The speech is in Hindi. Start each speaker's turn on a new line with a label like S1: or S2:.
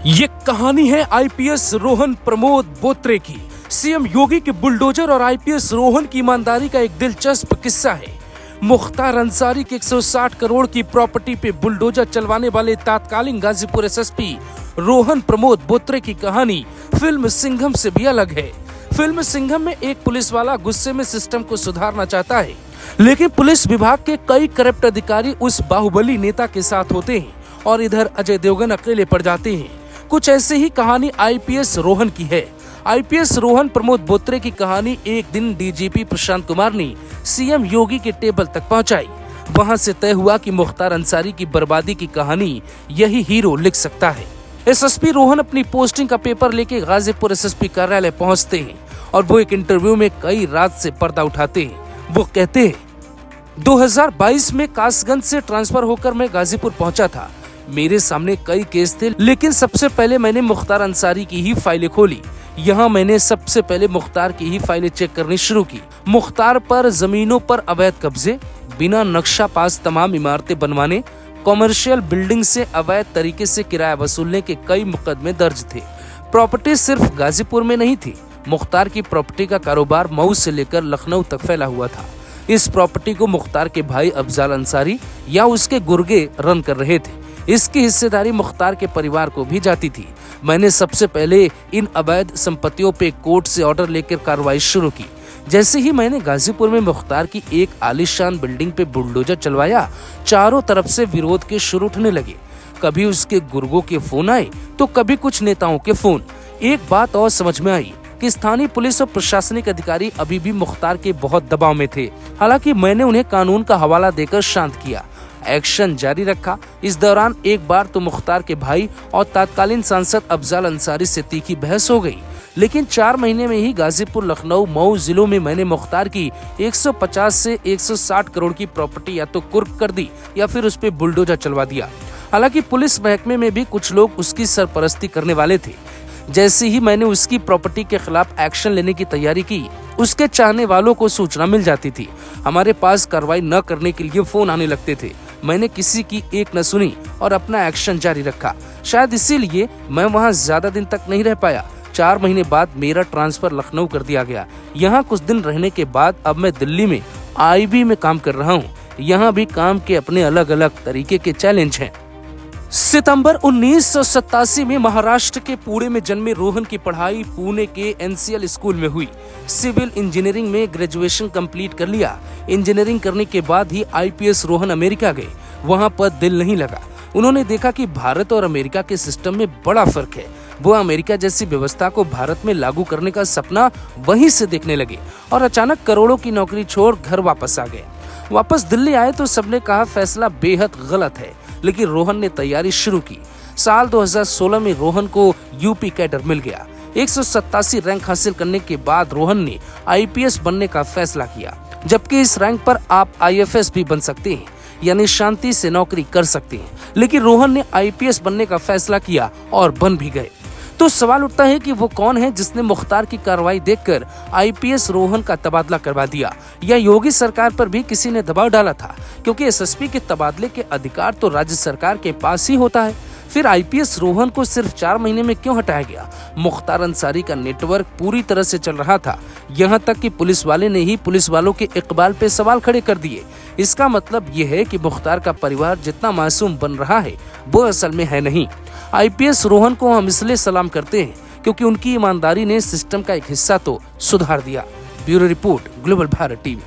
S1: ये कहानी है आईपीएस रोहन प्रमोद बोत्रे की। सीएम योगी के बुलडोजर और आईपीएस रोहन की ईमानदारी का एक दिलचस्प किस्सा है। मुख्तार अंसारी की 160 करोड़ की प्रॉपर्टी पे बुलडोजर चलवाने वाले तत्कालीन गाजीपुर एसएसपी रोहन प्रमोद बोत्रे की कहानी फिल्म सिंघम से भी अलग है। फिल्म सिंघम में एक पुलिस वाला गुस्से में सिस्टम को सुधारना चाहता है, लेकिन पुलिस विभाग के कई करप्ट अधिकारी उस बाहुबली नेता के साथ होते हैं और इधर अजय देवगन अकेले पड़ जाते हैं। कुछ ऐसे ही कहानी आईपीएस रोहन की है। आईपीएस रोहन प्रमोद बोत्रे की कहानी एक दिन डीजीपी प्रशांत कुमार ने सीएम योगी के टेबल तक पहुंचाई। वहां से तय हुआ कि मुख्तार अंसारी की बर्बादी की कहानी यही हीरो लिख सकता है। एसएसपी रोहन अपनी पोस्टिंग का पेपर लेके गाजीपुर एसएसपी कार्यालय पहुंचते हैं और वो एक इंटरव्यू में कई रात से पर्दा उठाते हैं। वो कहते हैं 2022 में कासगंज से ट्रांसफर होकर मैं गाजीपुर पहुंचा था। मेरे सामने कई केस थे, लेकिन सबसे पहले मैंने मुख्तार अंसारी की ही फाइलें खोली। यहाँ मैंने सबसे पहले मुख्तार की ही फाइलें चेक करनी शुरू की। मुख्तार पर जमीनों पर अवैध कब्जे, बिना नक्शा पास तमाम इमारतें बनवाने, कॉमर्शियल बिल्डिंग से अवैध तरीके से किराया वसूलने के कई मुकदमे दर्ज थे। प्रॉपर्टी सिर्फ गाजीपुर में नहीं थी। मुख्तार की प्रॉपर्टी का कारोबार मऊ से लेकर लखनऊ तक फैला हुआ था। इस प्रॉपर्टी को मुख्तार के भाई अफजाल अंसारी या उसके गुर्गे रन कर रहे थे। इसकी हिस्सेदारी मुख्तार के परिवार को भी जाती थी। मैंने सबसे पहले इन अवैध संपत्तियों पे कोर्ट से ऑर्डर लेकर कार्रवाई शुरू की। जैसे ही मैंने गाजीपुर में मुख्तार की एक आलीशान बिल्डिंग पे बुलडोजर चलवाया, चारों तरफ से विरोध के सुर उठने लगे। कभी उसके गुर्गों के फोन आए तो कभी कुछ नेताओं के फोन। एक बात और समझ में आई कि स्थानीय पुलिस और प्रशासनिक अधिकारी अभी भी मुख्तार के बहुत दबाव में थे। हालांकि मैंने उन्हें कानून का हवाला देकर शांत किया, एक्शन जारी रखा। इस दौरान एक बार तो मुख्तार के भाई और तत्कालीन सांसद अफजाल अंसारी से तीखी बहस हो गई, लेकिन 4 महीने में ही गाजीपुर, लखनऊ, मऊ जिलों में मैंने मुख्तार की 150 से 160 करोड़ की प्रॉपर्टी या तो कुर्क कर दी या फिर उस पे बुलडोजर चलवा दिया। हालांकि पुलिस महकमे में भी कुछ लोग उसकी सरपरस्ती करने वाले थे। जैसे ही मैंने उसकी प्रॉपर्टी के खिलाफ एक्शन लेने की तैयारी की, उसके चाहने वालों को सूचना मिल जाती थी। हमारे पास कार्रवाई न करने के लिए फोन आने लगते थे। मैंने किसी की एक न सुनी और अपना एक्शन जारी रखा। शायद इसीलिए मैं वहां ज्यादा दिन तक नहीं रह पाया। 4 महीने बाद मेरा ट्रांसफर लखनऊ कर दिया गया। यहाँ कुछ दिन रहने के बाद अब मैं दिल्ली में आईबी में काम कर रहा हूँ। यहाँ भी काम के अपने अलग अलग तरीके के चैलेंज हैं। सितंबर 1987 में महाराष्ट्र के पुणे में जन्मे रोहन की पढ़ाई पुणे के एनसीएल स्कूल में हुई। सिविल इंजीनियरिंग में ग्रेजुएशन कंप्लीट कर लिया। इंजीनियरिंग करने के बाद ही आईपीएस रोहन अमेरिका गए। वहां पर दिल नहीं लगा। उन्होंने देखा कि भारत और अमेरिका के सिस्टम में बड़ा फर्क है। वो अमेरिका जैसी व्यवस्था को भारत में लागू करने का सपना वहीं से देखने लगे और अचानक करोड़ों की नौकरी छोड़ घर वापस आ गए। वापस दिल्ली आए तो सबने कहा फैसला बेहद गलत है, लेकिन रोहन ने तैयारी शुरू की। साल 2016 में रोहन को यूपी कैडर मिल गया। 187 रैंक हासिल करने के बाद रोहन ने आईपीएस बनने का फैसला किया, जबकि इस रैंक पर आप आईएफएस भी बन सकते हैं, यानी शांति से नौकरी कर सकते हैं। लेकिन रोहन ने आईपीएस बनने का फैसला किया और बन भी गए। तो सवाल उठता है कि वो कौन है जिसने मुख्तार की कार्रवाई देखकर आईपीएस रोहन का तबादला करवा दिया, या योगी सरकार पर भी किसी ने दबाव डाला था? क्योंकि एसएसपी के तबादले के अधिकार तो राज्य सरकार के पास ही होता है। फिर आईपीएस रोहन को सिर्फ 4 महीने में क्यों हटाया गया? मुख्तार अंसारी का नेटवर्क पूरी तरह से चल रहा था। यहाँ तक कि पुलिस वाले ने ही पुलिस वालों के इकबाल पे सवाल खड़े कर दिए। इसका मतलब ये है कि मुख्तार का परिवार जितना मासूम बन रहा है वो असल में है नहीं। आईपीएस रोहन को हम इसलिए सलाम करते हैं क्योंकि उनकी ईमानदारी ने सिस्टम का एक हिस्सा तो सुधार दिया। Bureau report, global Bharat TV.